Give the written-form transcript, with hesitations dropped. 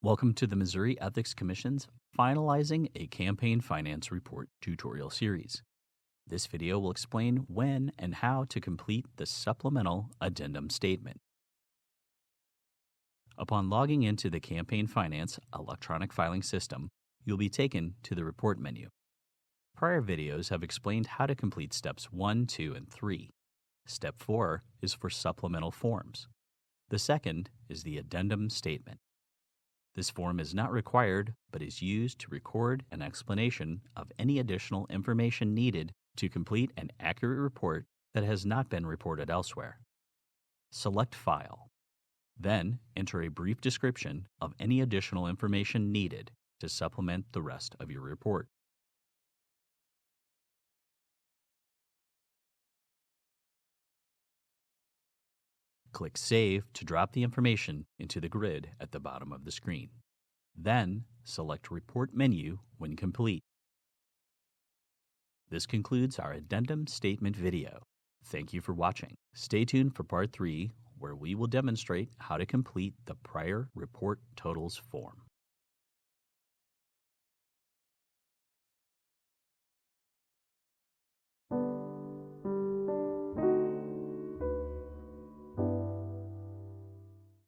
Welcome to the Missouri Ethics Commission's Finalizing a Campaign Finance Report tutorial series. This video will explain when and how to complete the supplemental addendum statement. Upon logging into the Campaign Finance electronic filing system, you'll be taken to the Report menu. Prior videos have explained how to complete Steps 1, 2, and 3. Step 4 is for supplemental forms. The second is the Addendum Statement. This form is not required, but is used to record an explanation of any additional information needed to complete an accurate report that has not been reported elsewhere. Select File. Then enter a brief description of any additional information needed to supplement the rest of your report. Click Save to drop the information into the grid at the bottom of the screen. Then select Report menu when complete. This concludes our Addendum Statement video. Thank you for watching. Stay tuned for Part 3, where we will demonstrate how to complete the prior report totals form.